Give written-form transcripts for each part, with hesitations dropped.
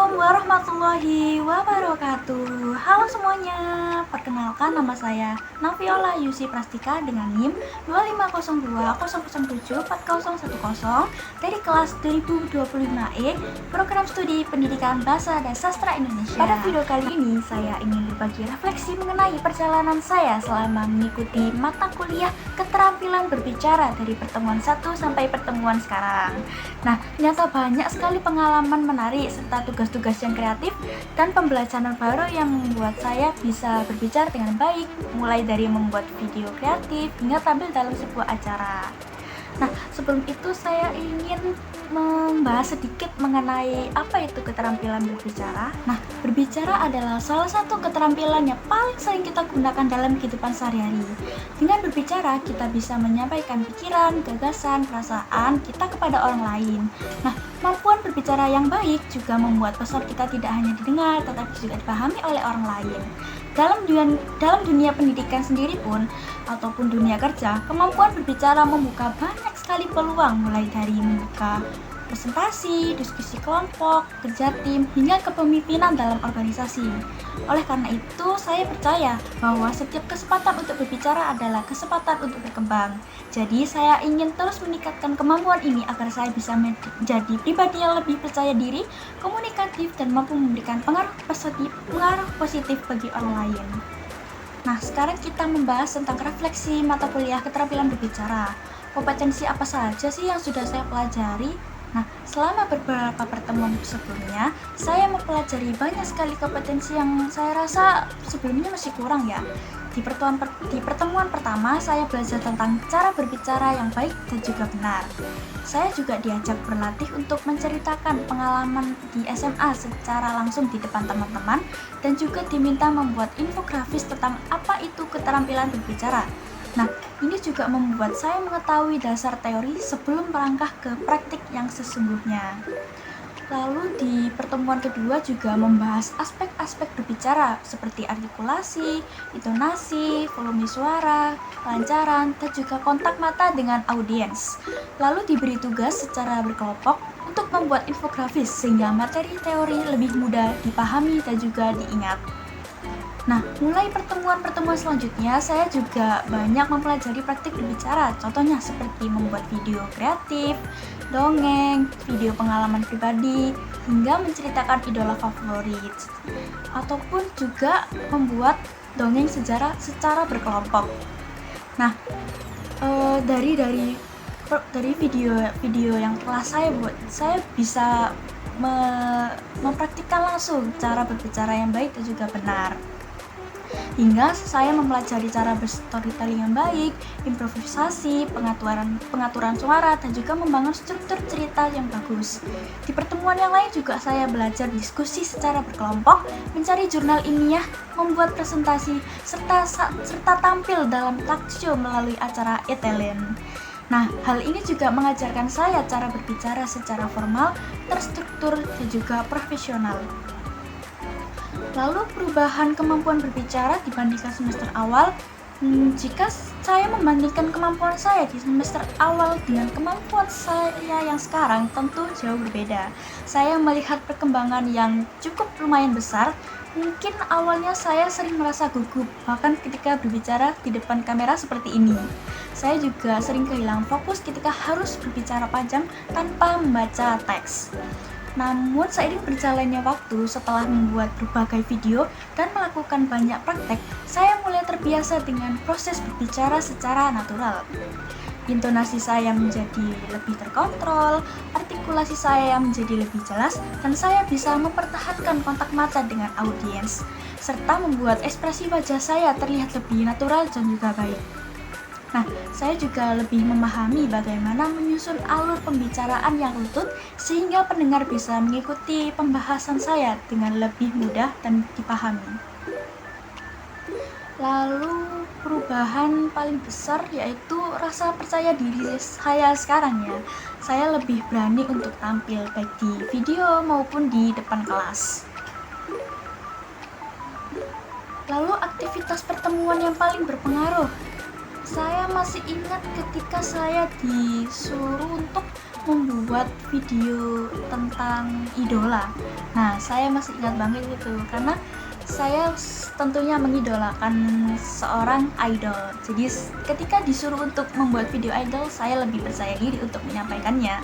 Assalamualaikum warahmatullahi wabarakatuh. Halo semuanya, perkenalkan nama saya Naviola Yusi Prastika dengan NIM 25020074010 dari kelas 2025E Program Studi Pendidikan Bahasa dan Sastra Indonesia. Pada video kali ini saya ingin berbagi refleksi mengenai perjalanan saya selama mengikuti mata kuliah keterampilan berbicara dari pertemuan 1 sampai pertemuan sekarang. Nah, ternyata banyak sekali pengalaman menarik serta tugas-tugas yang kreatif dan pembelajaran baru yang membuat saya bisa berbicara dengan baik, mulai dari membuat video kreatif hingga tampil dalam sebuah acara. Nah, sebelum itu saya ingin membahas sedikit mengenai apa itu keterampilan berbicara. Nah, berbicara adalah salah satu keterampilan yang paling sering kita gunakan dalam kehidupan sehari-hari. Dengan berbicara, kita bisa menyampaikan pikiran, gagasan, perasaan kita kepada orang lain. Nah, kemampuan berbicara yang baik juga membuat pesan kita tidak hanya didengar, tetapi juga dipahami oleh orang lain. Dalam dunia pendidikan sendiri pun, ataupun dunia kerja, kemampuan berbicara membuka banyak sekali peluang, mulai dari membuka presentasi, diskusi kelompok, kerja tim, hingga kepemimpinan dalam organisasi. Oleh karena itu, saya percaya bahwa setiap kesempatan untuk berbicara adalah kesempatan untuk berkembang. Jadi, saya ingin terus meningkatkan kemampuan ini agar saya bisa menjadi pribadi yang lebih percaya diri, komunikatif, dan mampu memberikan pengaruh positif bagi orang lain. Nah, sekarang kita membahas tentang refleksi mata kuliah keterampilan berbicara. Kompetensi apa saja sih yang sudah saya pelajari? Nah, selama beberapa pertemuan sebelumnya, saya mempelajari banyak sekali kompetensi yang saya rasa sebelumnya masih kurang ya. Di pertemuan pertama, saya belajar tentang cara berbicara yang baik dan juga benar. Saya juga diajak berlatih untuk menceritakan pengalaman di SMA secara langsung di depan teman-teman dan juga diminta membuat infografis tentang apa itu keterampilan berbicara. Nah, ini juga membuat saya mengetahui dasar teori sebelum melangkah ke praktik yang sesungguhnya. Lalu di pertemuan kedua juga membahas aspek-aspek berbicara seperti artikulasi, intonasi, volume suara, kelancaran, dan juga kontak mata dengan audiens. Lalu diberi tugas secara berkelompok untuk membuat infografis sehingga materi teori lebih mudah dipahami dan juga diingat. Nah, mulai pertemuan-pertemuan selanjutnya, saya juga banyak mempelajari praktik berbicara. Contohnya seperti membuat video kreatif, dongeng, video pengalaman pribadi, hingga menceritakan idola favorit. Ataupun juga membuat dongeng sejarah secara berkelompok. Nah, dari video yang telah saya buat, saya bisa mempraktikkan langsung cara berbicara yang baik dan juga benar. Hingga saya mempelajari cara berstorytelling yang baik, improvisasi, pengaturan suara, dan juga membangun struktur cerita yang bagus. Di pertemuan yang lain juga saya belajar diskusi secara berkelompok, mencari jurnal ilmiah, membuat presentasi, serta tampil dalam talk show melalui acara e-talent. Nah, hal ini juga mengajarkan saya cara berbicara secara formal, terstruktur, dan juga profesional. Lalu perubahan kemampuan berbicara dibandingkan semester awal, jika saya membandingkan kemampuan saya di semester awal dengan kemampuan saya yang sekarang, tentu jauh berbeda. Saya melihat perkembangan yang cukup lumayan besar. Mungkin awalnya saya sering merasa gugup, bahkan ketika berbicara di depan kamera seperti ini. Saya juga sering kehilangan fokus ketika harus berbicara panjang tanpa membaca teks. Namun seiring berjalannya waktu, setelah membuat berbagai video dan melakukan banyak praktek, saya mulai terbiasa dengan proses berbicara secara natural. Intonasi saya menjadi lebih terkontrol, artikulasi saya menjadi lebih jelas, dan saya bisa mempertahankan kontak mata dengan audiens, serta membuat ekspresi wajah saya terlihat lebih natural dan juga baik. Nah, saya juga lebih memahami bagaimana menyusun alur pembicaraan yang lutut sehingga pendengar bisa mengikuti pembahasan saya dengan lebih mudah dan dipahami. Lalu perubahan paling besar yaitu rasa percaya diri saya sekarang ya. Saya lebih berani untuk tampil baik di video maupun di depan kelas. Lalu aktivitas pertemuan yang paling berpengaruh. Saya masih ingat ketika saya disuruh untuk membuat video tentang idola. Nah, saya masih ingat banget itu karena saya tentunya mengidolakan seorang idol. Jadi ketika disuruh untuk membuat video idol, saya lebih percaya diri untuk menyampaikannya.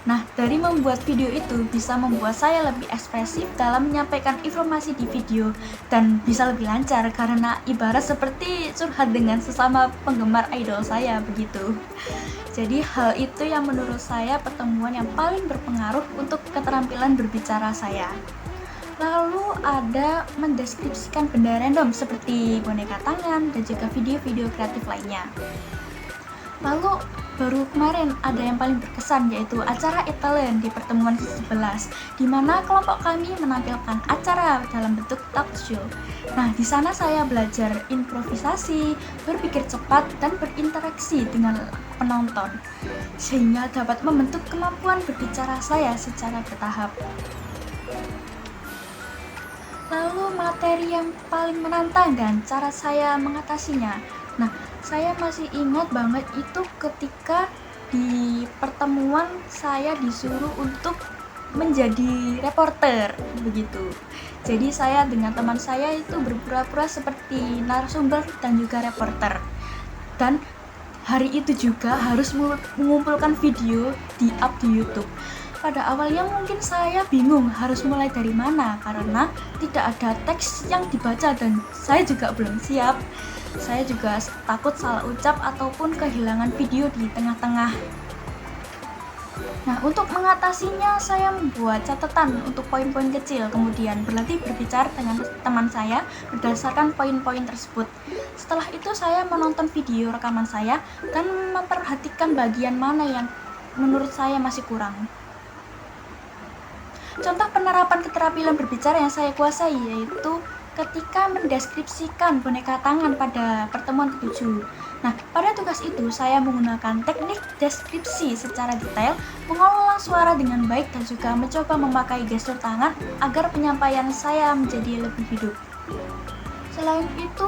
Nah, dari membuat video itu bisa membuat saya lebih ekspresif dalam menyampaikan informasi di video dan bisa lebih lancar karena ibarat seperti curhat dengan sesama penggemar idol saya begitu. Jadi hal itu yang menurut saya pertemuan yang paling berpengaruh untuk keterampilan berbicara saya. Lalu ada mendeskripsikan benda random seperti boneka tangan dan juga video-video kreatif lainnya. Lalu baru kemarin ada yang paling berkesan yaitu acara e-talent di pertemuan ke-11 di mana kelompok kami menampilkan acara dalam bentuk talk show. Nah, di sana saya belajar improvisasi, berpikir cepat dan berinteraksi dengan penonton sehingga dapat membentuk kemampuan berbicara saya secara bertahap. Lalu materi yang paling menantang dan cara saya mengatasinya. Nah, saya masih ingat banget itu ketika di pertemuan saya disuruh untuk menjadi reporter begitu. Jadi saya dengan teman saya itu berpura-pura seperti narasumber dan juga reporter. Dan hari itu juga harus mengumpulkan video di up di YouTube. Pada awalnya mungkin saya bingung harus mulai dari mana karena tidak ada teks yang dibaca dan saya juga belum siap. Saya juga takut salah ucap ataupun kehilangan video di tengah-tengah. Nah, untuk mengatasinya saya membuat catatan untuk poin-poin kecil, kemudian berlatih berbicara dengan teman saya berdasarkan poin-poin tersebut. Setelah itu saya menonton video rekaman saya dan memperhatikan bagian mana yang menurut saya masih kurang. Contoh penerapan keterampilan berbicara yang saya kuasai yaitu ketika mendeskripsikan boneka tangan pada pertemuan ke-7. Nah, pada tugas itu saya menggunakan teknik deskripsi secara detail, mengolah suara dengan baik dan juga mencoba memakai gestur tangan agar penyampaian saya menjadi lebih hidup. Selain itu,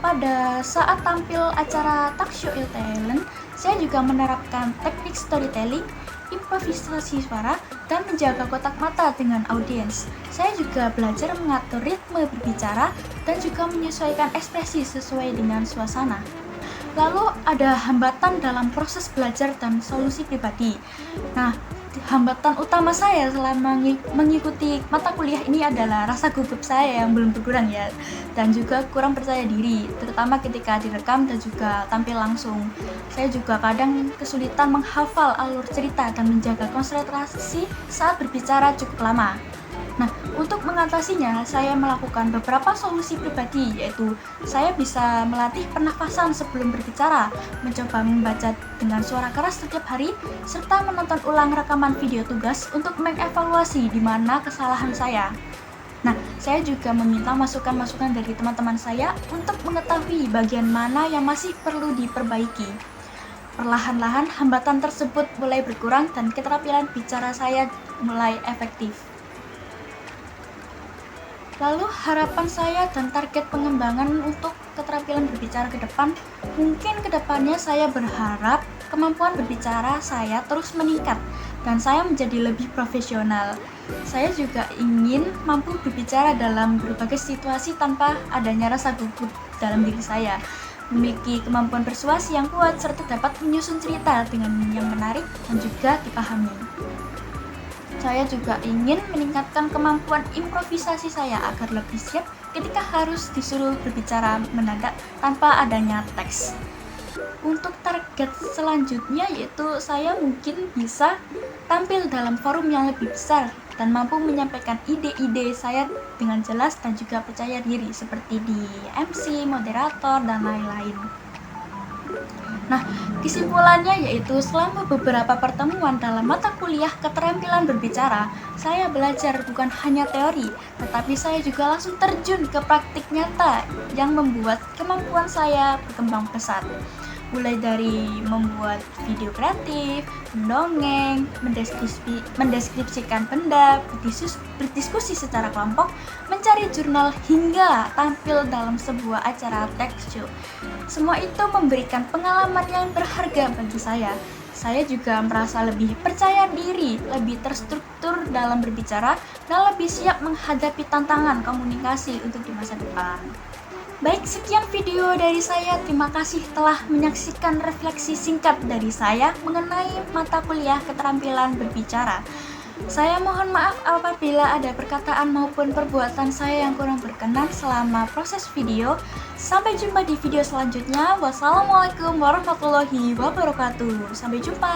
pada saat tampil acara talk show e-talent, saya juga menerapkan teknik storytelling, improvisasi suara, dan menjaga kotak mata dengan audiens. Saya juga belajar mengatur ritme berbicara dan juga menyesuaikan ekspresi sesuai dengan suasana. Lalu ada hambatan dalam proses belajar dan solusi pribadi. Nah, hambatan utama saya selama mengikuti mata kuliah ini adalah rasa gugup saya yang belum berkurang ya, dan juga kurang percaya diri, terutama ketika direkam dan juga tampil langsung. Saya juga kadang kesulitan menghafal alur cerita dan menjaga konsentrasi saat berbicara cukup lama. Nah, untuk mengatasinya, saya melakukan beberapa solusi pribadi, yaitu saya bisa melatih pernafasan sebelum berbicara, mencoba membaca dengan suara keras setiap hari, serta menonton ulang rekaman video tugas untuk mengevaluasi di mana kesalahan saya. Nah, saya juga meminta masukan-masukan dari teman-teman saya untuk mengetahui bagian mana yang masih perlu diperbaiki. Perlahan-lahan, hambatan tersebut mulai berkurang dan keterampilan bicara saya mulai efektif. Lalu harapan saya dan target pengembangan untuk keterampilan berbicara ke depan, mungkin ke depannya saya berharap kemampuan berbicara saya terus meningkat dan saya menjadi lebih profesional. Saya juga ingin mampu berbicara dalam berbagai situasi tanpa adanya rasa gugup dalam diri saya, memiliki kemampuan persuasi yang kuat serta dapat menyusun cerita dengan yang menarik dan juga dipahami. Saya juga ingin meningkatkan kemampuan improvisasi saya agar lebih siap ketika harus disuruh berbicara mendadak tanpa adanya teks. Untuk target selanjutnya yaitu saya mungkin bisa tampil dalam forum yang lebih besar dan mampu menyampaikan ide-ide saya dengan jelas dan juga percaya diri seperti di MC, moderator, dan lain-lain. Nah, kesimpulannya yaitu selama beberapa pertemuan dalam mata kuliah keterampilan berbicara, saya belajar bukan hanya teori, tetapi saya juga langsung terjun ke praktik nyata yang membuat kemampuan saya berkembang pesat. Mulai dari membuat video kreatif, mendongeng, mendeskripsikan benda, berdiskusi secara kelompok, mencari jurnal hingga tampil dalam sebuah acara talk show. Semua itu memberikan pengalaman yang berharga bagi saya. Saya juga merasa lebih percaya diri, lebih terstruktur dalam berbicara, dan lebih siap menghadapi tantangan komunikasi untuk di masa depan. Baik, sekian video dari saya. Terima kasih telah menyaksikan refleksi singkat dari saya mengenai mata kuliah keterampilan berbicara. Saya mohon maaf apabila ada perkataan maupun perbuatan saya yang kurang berkenan selama proses video. Sampai jumpa di video selanjutnya. Wassalamualaikum warahmatullahi wabarakatuh. Sampai jumpa.